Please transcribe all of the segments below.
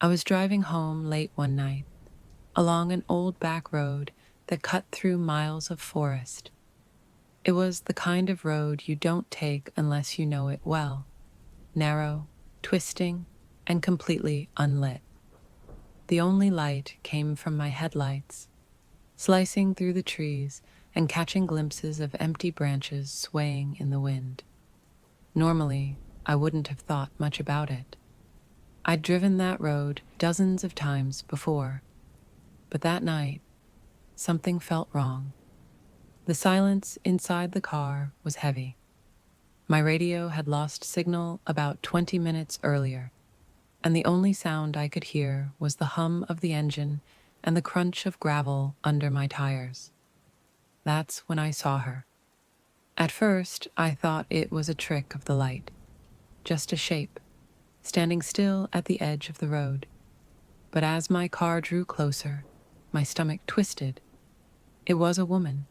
I was driving home late one night, along an old back road that cut through miles of forest. It was the kind of road you don't take unless you know it well, narrow, twisting, and completely unlit. The only light came from my headlights, slicing through the trees and catching glimpses of empty branches swaying in the wind. Normally, I wouldn't have thought much about it. I'd driven that road dozens of times before, but that night, something felt wrong. The silence inside the car was heavy. My radio had lost signal about 20 minutes earlier, and the only sound I could hear was the hum of the engine and the crunch of gravel under my tires. That's when I saw her. At first, I thought it was a trick of the light, just a shape, standing still at the edge of the road. But as my car drew closer, my stomach twisted. It was a woman.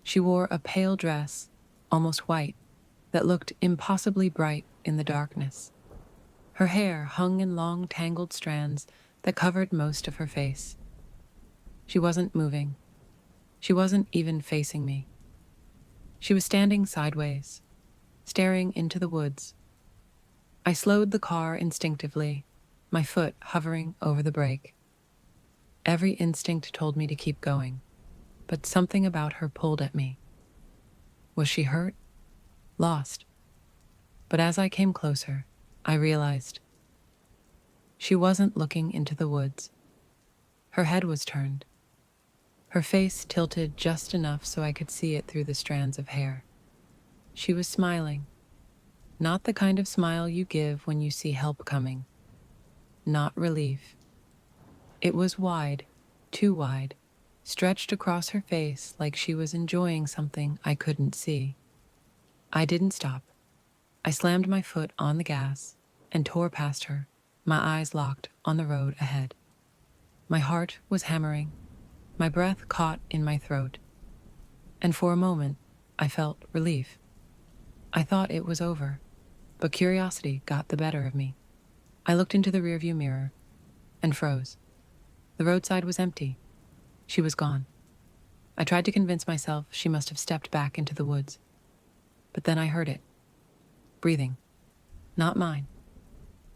She wore a pale dress, almost white, that looked impossibly bright in the darkness. Her hair hung in long tangled strands that covered most of her face. She wasn't moving. She wasn't even facing me. She was standing sideways, staring into the woods. I slowed the car instinctively, my foot hovering over the brake. Every instinct told me to keep going, but something about her pulled at me. Was she hurt? Lost? But as I came closer, I realized she wasn't looking into the woods. Her head was turned. Her face tilted just enough so I could see it through the strands of hair. She was smiling. Not the kind of smile you give when you see help coming. Not relief. It was wide, too wide, stretched across her face like she was enjoying something I couldn't see. I didn't stop. I slammed my foot on the gas and tore past her, my eyes locked on the road ahead. My heart was hammering, my breath caught in my throat, and for a moment I felt relief. I thought it was over, but curiosity got the better of me. I looked into the rearview mirror and froze. The roadside was empty. She was gone. I tried to convince myself she must have stepped back into the woods, but then I heard it. Breathing. Not mine.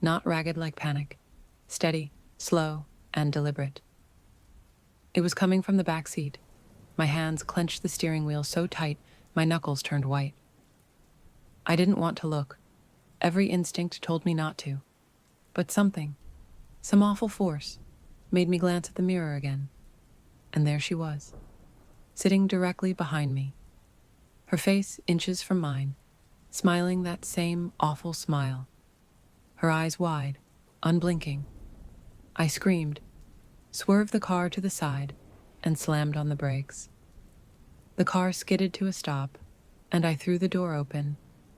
Not ragged like panic. Steady, slow, and deliberate. It was coming from the back seat. My hands clenched the steering wheel so tight, my knuckles turned white. I didn't want to look. Every instinct told me not to. But something, some awful force, made me glance at the mirror again. And there she was, sitting directly behind me. Her face inches from mine, smiling that same awful smile. Her eyes wide, unblinking. I screamed, swerved the car to the side, and slammed on the brakes. The car skidded to a stop, and I threw the door open,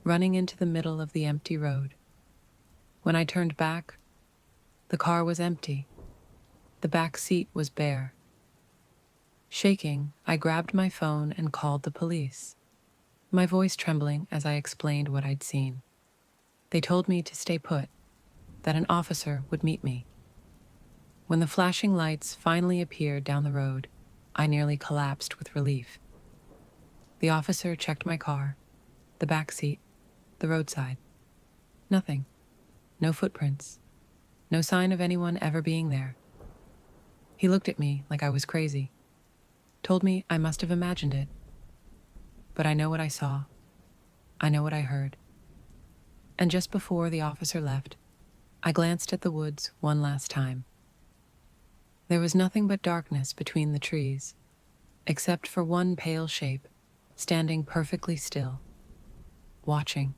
running into the middle of the empty road. When I turned back, the car was empty. The back seat was bare. Shaking, I grabbed my phone and called the police, my voice trembling as I explained what I'd seen. They told me to stay put, that an officer would meet me. When the flashing lights finally appeared down the road, I nearly collapsed with relief. The officer checked my car, the back seat, the roadside. Nothing. No footprints. No sign of anyone ever being there. He looked at me like I was crazy. Told me I must have imagined it. But I know what I saw. I know what I heard. And just before the officer left, I glanced at the woods one last time. There was nothing but darkness between the trees, except for one pale shape, standing perfectly still, watching.